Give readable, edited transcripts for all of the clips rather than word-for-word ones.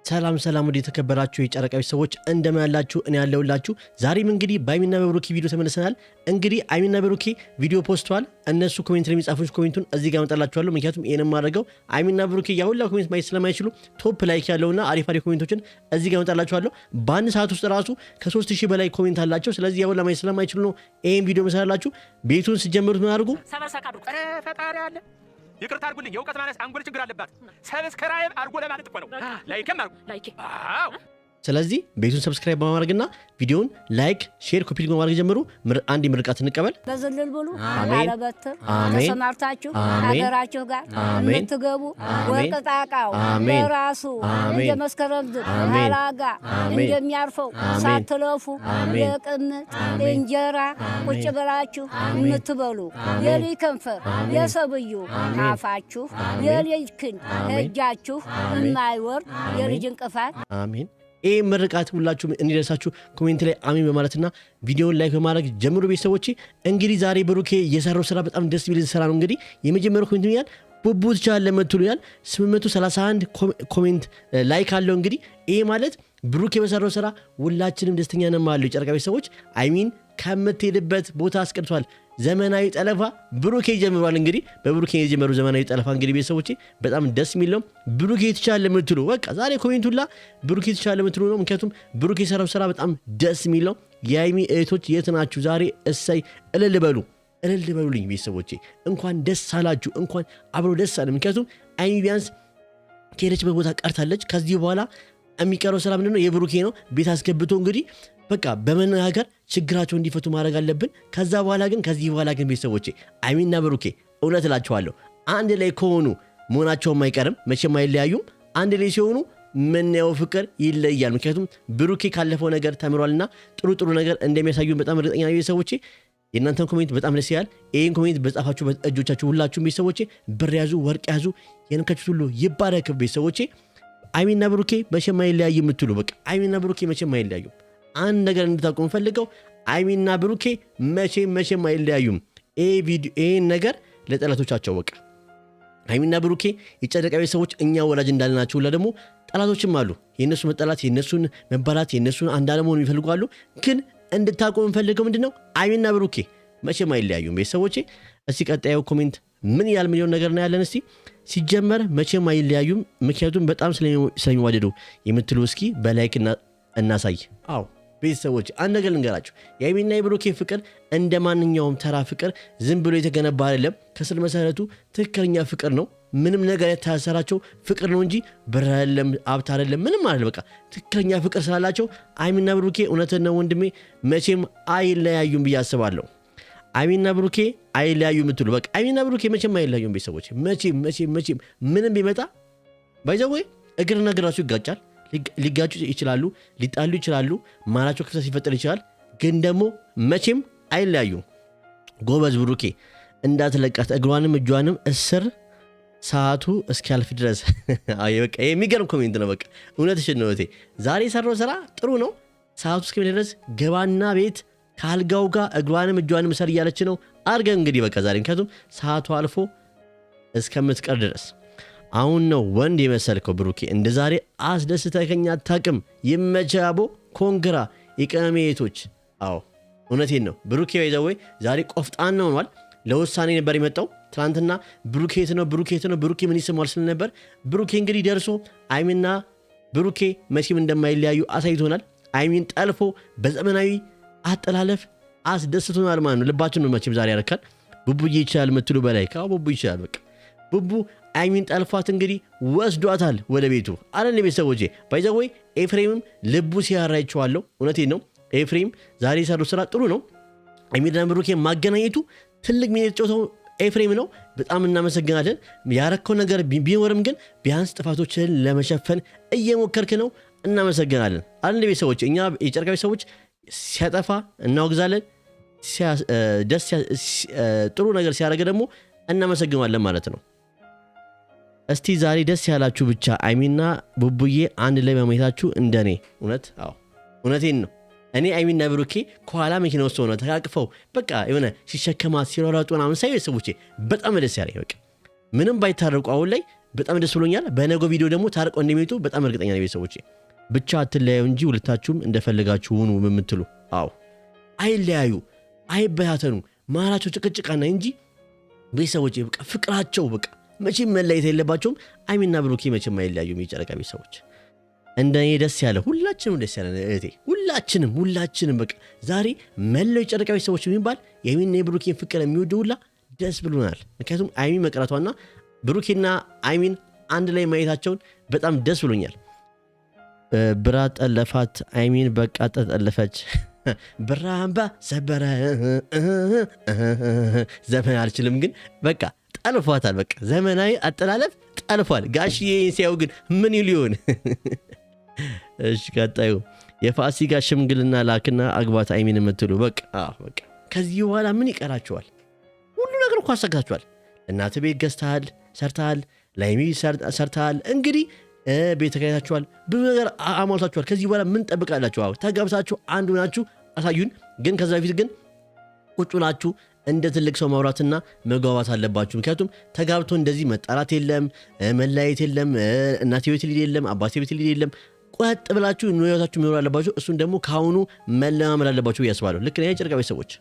ሰላም ሰላም ወደ ተከበራችሁ የጨረቃዎች ሰዎች እንደምን ያላችሁ እኔ ያለውላችሁ ዛሬም እንግዲህ በአይሚና በብሩኬ ቪዲዮ ተመልሰናል እንግዲህ አይሚና በብሩኬ ቪዲዮ ፖስቷል እነሱ ኮሜንት ላይ የሚጻፉት ኮሜንቱን እዚህ ጋር መጣላችኋለሁ ምክንያቱም ይሄንን ማድረገው አይሚና በብሩኬ ያውላ ኮሜንት ማየት ስለማይችሉ ቶፕ ላይክ ያለውና አሪፍ ኮሜንቶችን እዚህ ጋር መጣላችኋለሁ በአንድ ሰዓት ውስጥ ራሱ ከ3000 በላይ ኮሜንት አላቸው ስለዚህ ያውላ ማየት ስለማይችሉ ነው ይሄን ቪዲዮ መሰላላችሁ ቤቱን ሲጀምሩት ምን አድርጉ ሰበሰካዱ ፈጣሪ አለ ይቅርታ አድርጉልኝ የውቀት ማነስ አንጎል ችግር አለባት ሰብስክራይብ አድርጎ ለማለት እኮ ነው ላይክም አድርጉ ላይክ አዎ ስለዚህ ቤቱን ሰብስክራይብ በማድረግና ቪዲዮውን ላይክ ሼር ኮፒ በማድረግ ጀምሩ አንድ ምርቃት እንቀበል በዘለል ብሉ አለበት ተሰማርታችሁ ሀገራችሁ ጋር እንትገቡ ወርቅጣቃው ለራሱ እንደመስከረም አላጋ እንደሚያርፈው ሳትለፉ ለቅምጥ እንጀራ ቁጭ ብላችሁ የምትበሉ የልጅ ከንፈር የሰብዩ አፋችሁ የልጅ ክን እጃችሁ የማይወርድ የልጅ እንቅፋት አሜን ይሄ ምርቃት ሁላችሁም እንዲደርሳችሁ ኮሜንት ላይ አሜን በማለትና ቪዲዮውን ላይክ በማድረግ ጀምሩ ቤተሰቦቼ እንግዲህ ዛሬ ብሩኬ የሰራው ስራ በጣም ደስ የሚል ስራ ነው እንግዲህ የመጀመሪያው ኮሜንት ይላል ቡቡ ተቻለ ለምትሉ ይላል 831 ኮሜንት ላይክ አለው እንግዲህ ይሄ ማለት ብሩኬ በሰራው ስራ ሁላችንም ደስተኛ ነን ማለት የጨረቃ ቤተሰቦች አይሚን ከምትሄድበት ቦታ አስቀርቷል ዘመናዊ ጠለፋ ብሩኬ ጀምሯል እንግዲህ በብሩኬ የጀመሩ ዘመናዊ ጠለፋ እንግዲህ ቤተሰቦቼ በጣም ደስ የሚለው ብሩኬ ተቻለ ለምትሉ በቃ ዛሬ ኮሜንቱላ ብሩኬ ተቻለ ለምትሉ ነው ምክንያቱም ብሩኬ የሰራው ስራ በጣም ደስ የሚለው የአይሚ እህቶች የት ናችሁ ዛሬ እሰይ እልል በሉልኝ ቤተሰቦቼ እንኳን ደስ አላችሁ እንኳን አብሮ ደስ አለ ምክንያቱም አይሚ ቢያንስ ከሄደችበት ቦታ ቀርታለች ከዚህ በኋላ የሚቀረው ስራ ምንድነው የብሩኬ ነው ቤት አስገብቶ እንግዲህ በቃ በመነጋገር ችግራቸው እንዲፈቱ ማድረግ አለብን ከዛ በኋላ ግን ቤተሰቦቼ አይሚና ብሩኬ እውነት እላችኋለሁ አንድ ላይ ከሆኑ መሆናቸው የማይቀርም መቼም አይለያዩም አንድ ላይ ሲሆኑ ምንየው ፍቅር ይለያል ምክንያቱም ብሩኬ ካለፈው ነገር ተምሯልና ጥሩ ነገር እንደሚያሳዩን በጣም እርግጠኛ ነኝ ቤተሰቦቼ የእናንተን ኮሜንት በጣም ደስ ይላል ይሄን ኮሜንት በጻፋችሁ እጆቻችሁ ሁላችሁም ቤተሰቦቼ ብር ያዙ ወርቅ ያዙ የነካችሁት ሁሉ ይባረክ ቤተሰቦቼ አይሚና ብሩኬ መቼም አይለያዩ የምትሉ በቃ አይሚና ብሩኬ መቼም አይለያዩ አንድ ነገር እንድታውቁ ፈልገው አይሚና ብሩኬ መቼም አይለያዩም ይሄ ነገር ለጠላቶቻቸው በቃ አይሚና ብሩኬ የጨረቃ ቤተሰቦች እኛ ወላጅ እንዳልናቸው ሁላ ደግሞ ጠላቶችም አሉ የነሱ መጠላት የነሱን መባላት የነሱን አንድ አለመሆኑ ይፈልጋሉ ግን እንድታውቁ ፈልገው ምንድነው አይሚና ብሩኬ መቼም አይለያዩም ቤተሰቦቼ እስቲ ቀጣዩ ኮሜንት ምን ያህል ሚሊዮን ነገር ነው ያለን እስቲ ሲጀመር መቼም አይለያዩም ምክንያቱም በጣም ስለሚዋደዱ የምትሉ እስኪ በላይክ እናሳይ አዎ ቤተሰቦች አንድ ነገር ልንገራችሁ የአይሚና የብሩኬ ፍቅር እንደማንኛውም ተራ ፍቅር ዝም ብሎ የተገነባ አይደለም ከስር መሰረቱ ትክክለኛ ፍቅር ነው ምንም ነገር ያታሰራቸው ፍቅር ነው እንጂ ብር አይደለም ሀብት አይደለም ምንም አይደለም በቃ ትክክለኛ ፍቅር ስላላቸው አይሚና ብሩኬ እውነትን ነው ወንድሜ መቼም አይለያዩም ብዬ አስባለሁ አይሚና ብሩኬ አይለያዩ የምትሉ በቃ አይሚና ብሩኬ መቼም አይለያዩም ቤተሰቦች መቼም ምንም ቢመጣ ባይዘው እግርና እግራሱ ይጋጫል ሊጋጩ ይችላሉ ሊጣሉ ይችላሉ ማራቸው ክፍተት ሲፈጠር ይችላል ግን ደግሞ መቼም አይለያዩ ጎበዝ ብሩኬ እንዳትለቃት እግሯንም እጇንም እስር ሰዓቱ እስኪያልፍ ድረስ አይ በቃ የሚገርም ኮሜንት ነው በቃ እውነትሽን ነው እቴ ዛሬ ሰራው ስራ ጥሩ ነው ሰዓቱ እስኪያልፍ ድረስ ገባና ቤት ካልጋው ጋር እግሯንም እጇንም እስር እያለች ነው አርገን እንግዲህ በቃ ዛሬ ምክንያቱም ሰዓቱ አልፎ እስከምትቀር ድረስ አሁን ነው ወንድ የመሰልከው ብሩኬ እንደ ዛሬ አስደስተከኛ አታውቅም ይመቻቦ ኮንግራ የቀመሜቶች አዎ እውነቴን ነው ብሩኬ ባይዘው ዛሬ ቆፍጣን ነው ሆኗል ለውሳኔ ነበር የመጣው ትናንትና ብሩኬት ነው ብሩኬ ምን ይሰማል ስለ ነበር ብሩኬ እንግዲህ ደርሶ አይሚና ብሩኬ መቼም እንደማይለያዩ አሳይቶናል አይሚን ጠልፎ በዘመናዊ አጠላለፍ አስደስቶናል ማለት ነው ልባችን ነው መቼም ዛሬ ያረካል ቡቡዬ ይችላል የምትሉ በላይ ካው ቡቡ ይችላል በቃ ቡቡ አይሚን ጠልፏት እንግዲህ ወስዷታል ወደ ቤቱ አረን ቤተሰቦቼ ባይዘው ኤፍሬምም ልቡ ሲያራይቸዋለሁ እውነቴን ነው ኤፍሬም ዛሬ ሰሩ ስራ ጥሩ ነው አይሚና ብሩኬ ማገናኘቱ ትልቅ ሚና የተጫወተው ኤፍሬም ነው በጣም እናመሰግናለን ያረከው ነገር ቢኖርም ግን ቢያንስ ጥፋቶችን ለመሸፈን እየሞከርክ ነው እናመሰግናለን አረን ቤተሰቦቼ እኛ የጨረቃ ቤተሰቦች ሲያጠፋ እናወግዛለን ጥሩ ነገር ሲያደርግ ደግሞ እናመሰግናለን ማለት ነው እስቲ ዛሬ ደስ ያላችሁ ብቻ አይሚና ቡቡዬ አንድ ላይ በማየታችሁ እንደኔ እውነቴን ነው እኔ አይሚና ብሩኬ ከኋላ መኪና ውስጥ ሆነው ተቃቅፈው በቃ የሆነ ሲሸከማት ሲሮራጡ ምናምን ሳይ ቤተሰቦቼ በጣም ደስ ያለኝ በቃ ምንም ባይታረቁ አሁን ላይ በጣም ደስ ብሎኛል። በነገው ቪዲዮ ደግሞ ታርቀው እንደሚመጡ በጣም እርግጠኛ ነኝ ቤተሰቦቼ። ብቻ አትለያዩ እንጂ ሁለታችሁም እንደፈለጋችሁ ሁኑ የምትሉ አዎ፣ አይለያዩ፣ አይበታተኑ፣ መሀላቸው ጭቅጭቃና እንጂ ቤተሰቦቼ በቃ ፍቅራቸው በቃ መቼም መለየት የለባቸውም። አይሚና ብሩኬ መቼም አይለያዩም። የጨረቃ ቤተሰቦች እንደኔ ደስ ያለ ሁላችንም ደስ ያለ እህቴ፣ ሁላችንም በቃ ዛሬ መላው የጨረቃ ቤተሰቦች የሚባል የአይሚና የብሩኬን ፍቅር የሚወዱ ሁላ ደስ ብሎናል። ምክንያቱም አይሚ መቅረቷና ብሩኬና አይሚን አንድ ላይ ማየታቸውን በጣም ደስ ብሎኛል። ብራ ጠለፋት አይሚን በቃ ተጠለፈች። ብራምባ ሰበረ ዘመን አልችልም ግን በቃ ጠልፏታል። በቃ ዘመናዊ አጠላለፍ ጠልፏል። ጋሽዬ ሲያው ግን ምን ይሉ ይሆን? እሺ ቀጣዩ የፋሲካ ሽምግልና ላክና አግባት አይሚን የምትሉ በቃ ከዚህ በኋላ ምን ይቀራቸዋል? ሁሉ ነገር እኮ አሳካችኋል። እናት ቤት ገዝተሃል፣ ሰርተሃል፣ ላይሚ ሰርተሃል፣ እንግዲህ ቤት ተከራይታችኋል፣ ብዙ ነገር አሟልታችኋል። ከዚህ በኋላ ምን ጠብቃላችሁ? ተጋብታችሁ አንዱ ናችሁ አሳዩን። ግን ከዛ በፊት ግን ቁጭ ብላችሁ እንደ ትልቅ ሰው ማውራትና መግባባት አለባችሁ። ምክንያቱም ተጋብቶ እንደዚህ መጣላት የለም፣ መለያየት የለም፣ እናቴ ቤት ሊድ የለም፣ አባቴ ቤት ሊድ የለም። ቆጥ ብላችሁ ህይወታችሁ መኖር አለባችሁ። እሱን ደግሞ ካሁኑ መለማመድ አለባችሁ ያስባለሁ። ልክ ነው የጨረቃ ቤተሰቦች።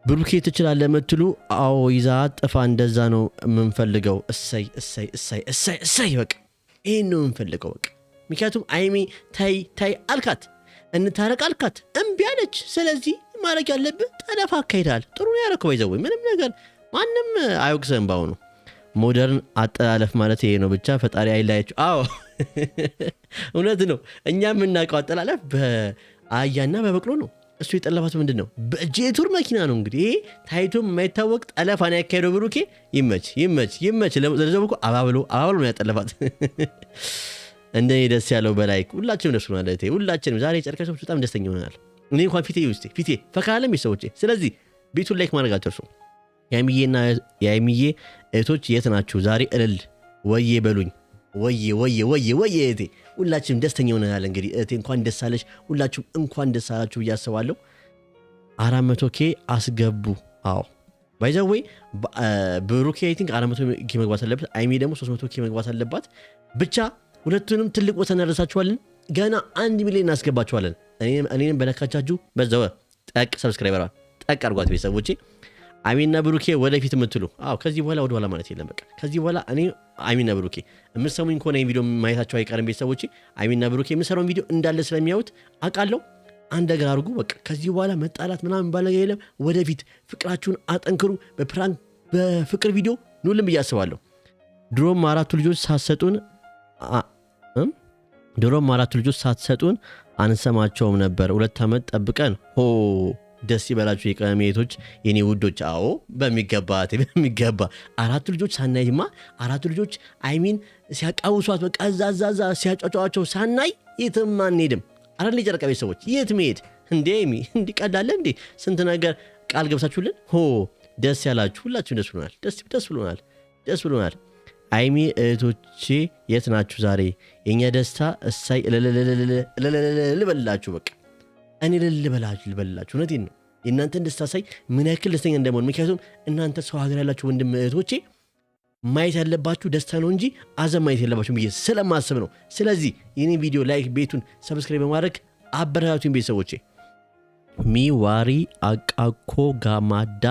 ብሩኬ ትችላለህ የምትሉ አዎ፣ ይዛ ጥፋ፣ እንደዛ ነው የምንፈልገው። እሰይ እሰይ እሰይ እሰይ እሰይ፣ በቃ ይሄን ነው የምንፈልገው። በቃ ምክንያቱም አይሚ ታይ አልካት፣ እንታረቅ አልካት፣ እምቢ አለች። ስለዚህ ማድረግ ያለብህ ጠለፋ አካሂዳል። ጥሩ ነው ያደረከው። ባይዘው ምንም ነገር ማንም አይወቅሰም። ባሁኑ ሞደርን አጠላለፍ ማለት ይሄ ነው። ብቻ ፈጣሪ አይለያችሁ። አዎ እውነት ነው። እኛ የምናውቀው አጠላለፍ በአህያና በበቅሎ ነው። እሱ የጠለፋት ምንድን ነው? በጄቱር መኪና ነው። እንግዲህ ይሄ ታይቶም የማይታወቅ ጠለፋን ያካሄደው ብሩኬ ይመች። ለዘው እኮ አባብሎ ነው ያጠለፋት። እንደኔ ደስ ያለው በላይ ሁላችንም ደስ ሆናል። ሁላችንም ዛሬ ጨረቃ ሰዎች በጣም ደስተኛ ሆነናል። እኔ እንኳን ፊቴ ፈካለም ይሰውቼ። ስለዚህ ቤቱን ላይክ ማድረግ አትርሱ። የአይሚዬ እህቶች የት ናችሁ? ዛሬ እልል ወዬ በሉኝ። ወዬ እህቴ፣ ሁላችንም ደስተኛ ሆነናል። እንግዲህ እህቴ እንኳን ደስ አለሽ፣ ሁላችሁም እንኳን ደስ አላችሁ ብዬ አስባለሁ። 400K አስገቡ። አዎ ባይዘዌ ብሩኬ አይ ቲንክ 400K መግባት አለበት። አይሚ ደግሞ 300K መግባት አለባት። ብቻ ሁለቱንም ትልቅ ቦታ እናደርሳችኋለን። ገና 1 ሚሊዮን እናስገባችኋለን። እኔንም በለካቻችሁ በዛው ጠቅ ሰብስክራይበር ጠቅ አድርጓት ቤተሰቦቼ። አይሚና ብሩኬ ወደፊት የምትሉ አዎ፣ ከዚህ በኋላ ወደ ኋላ ማለት የለም። በቃ ከዚህ በኋላ እኔ አይሚና ብሩኬ የምትሰሙኝ ከሆነ ይሄን ቪዲዮ ማየታችሁ አይቀርም ቤተሰቦቼ። አይሚና ብሩኬ የምሰራውን ቪዲዮ እንዳለ ስለሚያዩት አውቃለሁ። አንድ ነገር አድርጉ። በቃ ከዚህ በኋላ መጣላት ምናምን ባለገ የለም። ወደፊት ፍቅራችሁን አጠንክሩ። በፕራንክ በፍቅር ቪዲዮ ኑልም ብዬ አስባለሁ። ድሮም አራቱ ልጆች ሳትሰጡን አንሰማቸውም ነበር። 2 ዓመት ጠብቀን ደስ ይበላችሁ የቀሜቶች የኔ ውዶች። አዎ በሚገባ 4 ልጆች ሳናይማ 4 ልጆች አይሚን ሲያቃውሷት በቃ ዛዛዛ ሲያጫጫዋቸው ሳናይ የትም አንሄድም። አራት ልጅ ጨረቃ ቤተሰቦች የት መሄድ እንዴ? አይሚ እንዲቀላለ እንዴ? ስንት ነገር ቃል ገብሳችሁልን። ደስ ያላችሁ ሁላችሁም ደስ ብሎናል። አይሚ እህቶቼ የት ናችሁ? ዛሬ የኛ ደስታ እሳይ ልበላችሁ። በቃ እኔ ልበላችሁ። እውነቴን ነው። የእናንተን ደስታ ሳይ ምን ያክል ደስተኛ እንደመሆን። ምክንያቱም እናንተ ሰው ሀገር ያላችሁ ወንድም እህቶቼ ማየት ያለባችሁ ደስታ ነው እንጂ አዘን ማየት የለባችሁ ብዬ ስለማስብ ነው። ስለዚህ ይህን ቪዲዮ ላይክ፣ ቤቱን ሰብስክራይብ በማድረግ አበረታቱኝ ቤተሰቦቼ። ሚዋሪ አቃኮ ጋማዳ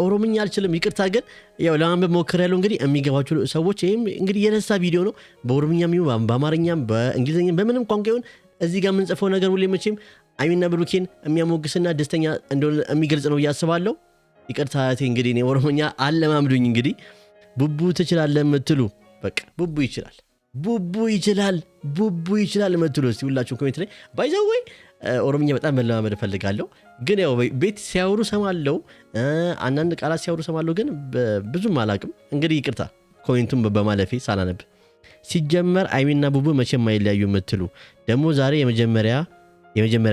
ኦሮምኛ አልችልም ይቅርታ። ግን ያው ለማንበብ ሞክሬያለሁ። እንግዲህ የሚገባችሁ ሰዎች ይሄም እንግዲህ የደስታ ቪዲዮ ነው። በኦሮምኛም ይሁን በአማርኛም በእንግሊዝኛም በምንም ቋንቋ ይሁን እዚህ ጋር የምንጽፈው ነገር ሁሌ መቼም አይሚና ብሩኬን የሚያሞግስና ደስተኛ እንደሆነ የሚገልጽ ነው ብያስባለሁ። ይቅርታ እህቴ፣ እንግዲህ እኔ ኦሮምኛ አለማምዱኝ። እንግዲህ ቡቡ ትችላለህ የምትሉ በቃ ቡቡ ይችላል የምትሉ እስቲ ሁላችሁም ኮሜንት ላይ ባይዘወይ ኦሮምኛ በጣም መለማመድ እፈልጋለሁ። ግን ያው ቤት ሲያወሩ ሰማለሁ፣ አንዳንድ ቃላት ሲያወሩ ሰማለሁ፣ ግን ብዙም አላቅም። እንግዲህ ይቅርታ ኮሜንቱን በማለፌ ሳላነብ። ሲጀመር አይሚና ቡቡ መቼም አይለያዩ የምትሉ ደግሞ ዛሬ የመጀመሪያ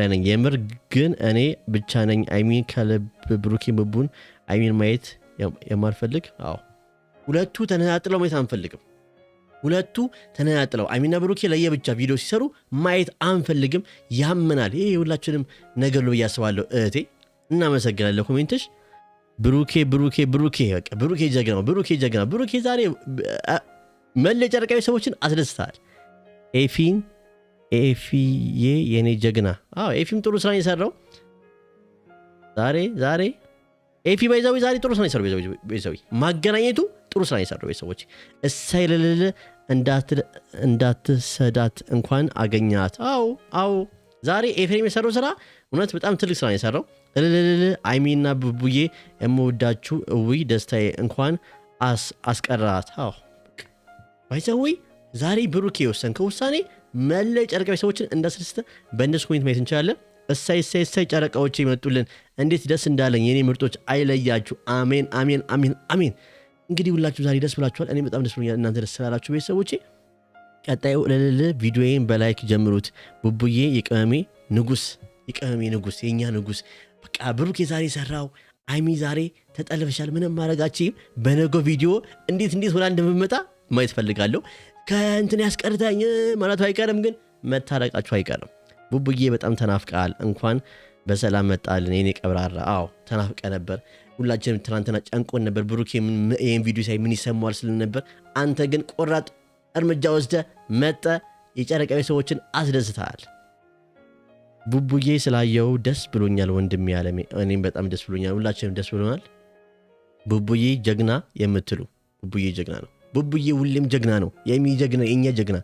ነኝ የምር ግን እኔ ብቻ ነኝ አይሚን ከልብ ብሩኬን ቡቡን አይሚን ማየት የማልፈልግ። አዎ ሁለቱ ተነጣጥለው ማየት አንፈልግም። ሁለቱ ተነጣጥለው አይሚና ብሩኬ ለየብቻ ቪዲዮ ሲሰሩ ማየት አንፈልግም። ያመናል። ይሄ ሁላችንም ነገር ነው ብዬ አስባለሁ። እህቴ እናመሰግናለሁ። ኮሜንትሽ ብሩኬ በቃ ብሩኬ ጀግና ብሩኬ ዛሬ መለ ጨረቃዊ ሰዎችን አስደስታል። ኤፊዬ የኔ ጀግና። ኤፊም ጥሩ ስራ የሰራው ዛሬ ኤፊ ባይዛዊ ዛሬ ጥሩ ስራ የሰራው ባይዛዊ ማገናኘቱ ጥሩ ስራ የሰራው ቤተሰቦች እሳይልልል እንዳትሰዳት እንኳን አገኛት። አዎ ዛሬ ኤፍሬም የሰራው ስራ እውነት በጣም ትልቅ ስራ የሰራው እልልልል አይሚና ቡቡዬ የምወዳችሁ እውይ ደስታዬ እንኳን አስቀራት። ባይዛዊ ዛሬ ብሩኬ የወሰንከው ውሳኔ መለ ጨረቃዊ ሰዎችን እንዳስደስተ በእነሱ ኮሜንት ማየት እንችላለን። እሳይ ጨረቃዎች ይመጡልን እንዴት ደስ እንዳለኝ የኔ ምርጦች አይለያችሁ። አሜን። እንግዲህ ሁላችሁ ዛሬ ደስ ብላችኋል። እኔ በጣም ደስ ብሎኛል። እናንተ ደስ ስላላችሁ ቤተሰቦቼ ቀጣዩ እልል ቪዲዮዬን በላይክ ጀምሩት። ቡቡዬ የቅመሜ ንጉስ የኛ ንጉስ። በቃ ብሩኬ ዛሬ ሰራው። አይሚ ዛሬ ተጠልፈሻል። ምንም ማድረጋችም በነገው ቪዲዮ እንዴት ሆና እንደምመጣ ማየት ፈልጋለሁ። ከእንትን ያስቀርታኝ ማለቱ አይቀርም፣ ግን መታረቃችሁ አይቀርም። ቡቡዬ በጣም ተናፍቃል። እንኳን በሰላም መጣልን የኔ ቀብራራ። ተናፍቀ ነበር። ሁላችንም ትናንትና ጨንቆን ነበር። ብሩኬ ይህን ቪዲዮ ሳይ ምን ይሰማዋል ስልን ነበር። አንተ ግን ቆራጥ እርምጃ ወስደ መጠ የጨረቃዊ ሰዎችን አስደስተሃል። ቡቡዬ ስላየው ደስ ብሎኛል ወንድሜ ያለሜ። እኔም በጣም ደስ ብሎኛል። ሁላችንም ደስ ብሎናል። ቡቡዬ ጀግና የምትሉ ቡቡዬ ጀግና ነው። ቡቡዬ ሁሌም ጀግና ነው። ጀግና የኛ ጀግና።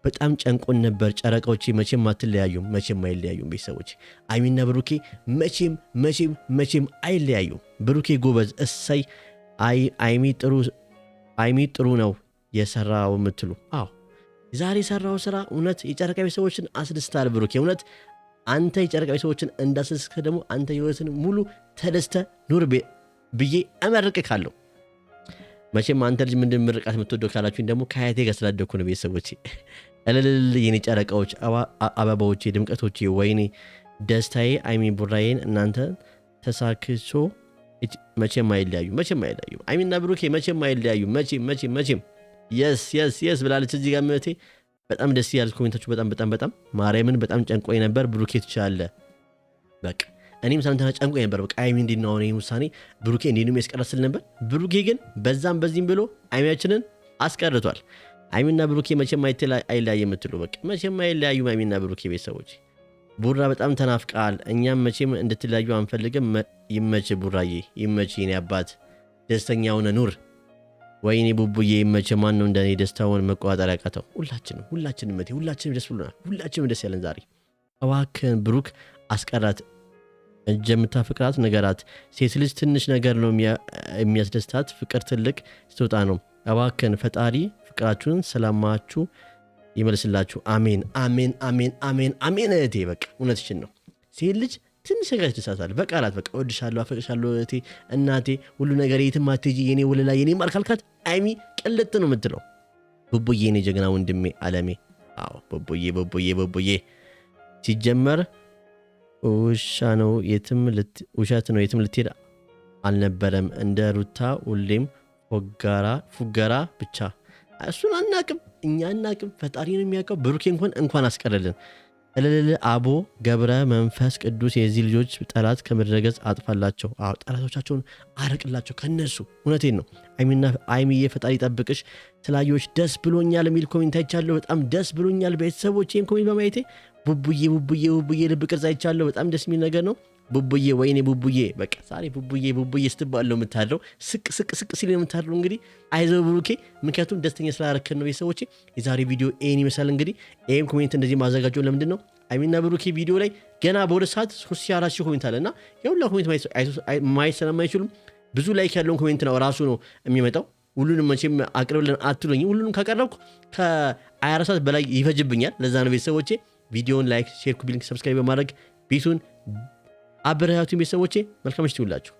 በጣም ጨንቆን ነበር። ጨረቃዎቼ መቼም አትለያዩም፣ መቼም አይለያዩም። ቤተሰቦች አይሚና ብሩኬ መቼም አይለያዩም። ብሩኬ ጎበዝ። እሰይ አይሚ ጥሩ ነው የሰራው የምትሉ ዛሬ የሰራው ስራ እውነት የጨረቃዊ ሰዎችን አስደስታል። ብሩኬ እውነት አንተ የጨረቃዊ ሰዎችን እንዳስደስከ ደግሞ አንተ ህይወትን ሙሉ ተደስተ ኑር ብዬ እመርቅካለሁ። መቼም አንተ ልጅ ምንድን ምርቃት የምትወደው ካላችሁኝ ደግሞ ከአያቴ ጋር ስላደኩ ነው። ቤተሰቦቼ እልልል የኔ ጨረቃዎች፣ አበባዎቼ፣ ድምቀቶቼ፣ ወይኔ ደስታዬ፣ አይሚ ቡራዬን እናንተ ተሳክሶ መቼም አይለያዩ። አይሚና ብሩኬ መቼም አይለያዩ። መቼም የስ ብላለች እዚህ ጋር ምቴ። በጣም ደስ ያሉት ኮሜንታችሁ በጣም ማርያምን በጣም ጨንቆኝ ነበር። ብሩኬ ትችላለህ። በቃ እኔም ሳንተና ጨንቆኝ ነበር። በቃ አይሚ እንዲናው ነው ውሳኔ ብሩኬ እንዲንም ያስቀረስል ነበር። ብሩኬ ግን በዛም በዚህም ብሎ አይሚያችንን አስቀርቷል። አይሚና ብሩኬ መቼም አይለያዩ የምትሉ በቃ መቼም አይለያዩ አይሚና ብሩኬ ቤተሰቦች። ቡራ በጣም ተናፍቃል። እኛም መቼም እንድትለያዩ አንፈልግም። ይመች ቡራዬ፣ ይመች የኔ አባት፣ ደስተኛ ሆነ ኑር። ወይኔ ቡቡዬ ይመች። ማን ነው እንደኔ ደስታውን መቆጣጠር ያቃተው? ሁላችንም ደስ ብሎናል። ሁላችንም ደስ ያለን ዛሬ። እባክህን ብሩክ አስቀራት። እጅ የምታፈቅራት ነገራት። ሴት ልጅ ትንሽ ነገር ነው የሚያስደስታት። ፍቅር ትልቅ ስትወጣ ነው። እባክህን ፈጣሪ ፍቅራችሁን ሰላማችሁ ይመልስላችሁ። አሜን። እህቴ በቃ እውነትሽን ነው። ሴት ልጅ ትንሽ ነገር ያስደስታታል። በቃላት በቃ እወድሻለሁ፣ አፈቅርሻለሁ እህቴ፣ እናቴ፣ ሁሉ ነገር የትም አትሄጂ የኔ ወለላ የኔ ማር ካልካት አይሚ ቅልጥ ነው የምትለው። ቡቡዬ የኔ ጀግና ወንድሜ አለሜ። ቡቡዬ ሲጀመር ውሸት ነው የትም ልትሄድ አልነበረም። እንደ ሩታ ሁሌም ፉገራ ብቻ። እሱን እኛ አናቅም፣ ፈጣሪ ነው የሚያውቀው። ብሩኬ እንኳን አስቀረልን። እልል አቦ ገብረ መንፈስ ቅዱስ የዚህ ልጆች ጠላት ከምድረገጽ አጥፋላቸው። ጠላቶቻቸውን አረቅላቸው ከነሱ። እውነቴን ነው። አይሚዬ ፈጣሪ ጠብቅሽ። ስላየዎች ደስ ብሎኛል የሚል ኮሜንት አይቻለሁ። በጣም ደስ ብሎኛል ቤተሰቦች ይህን ኮሜንት በማየቴ። ቡቡዬ ልብ ቅርጽ አይቻለሁ። በጣም ደስ የሚል ነገር ነው። ቡቡዬ ወይኔ ቡቡዬ። በቃ ዛሬ ቡቡዬ ስትባለው የምታድረው ስቅ ሲል የምታድረው እንግዲህ አይዘው ብሩኬ፣ ምክንያቱም ደስተኛ ስላረከን ነው ቤተሰቦቼ። የዛሬ ቪዲዮ ይህን ይመስላል። እንግዲህ ይህም ኮሜንት እንደዚህ ማዘጋጀው ለምንድን ነው? አይሚና ብሩኬ ቪዲዮ ላይ ገና በ2 ሰዓት 3,400 ኮሜንት አለ እና የሁላ ኮሜንት ማየት ስለማይችሉም ብዙ ላይክ ያለውን ኮሜንት ነው ራሱ ነው የሚመጣው። ሁሉንም መቼም አቅርብልን አትሉኝ። ሁሉንም ካቀረብኩ ከ24 ሰዓት በላይ ይፈጅብኛል። ለዛ ነው ቤተሰቦቼ ቪዲዮውን ላይክ፣ ሼር፣ ኮፒ ሊንክ፣ ሰብስክራይብ በማድረግ ቤቱን አበረታቱኝ ቤተሰቦቼ። መልካም ምሽት ይሁንላችሁ።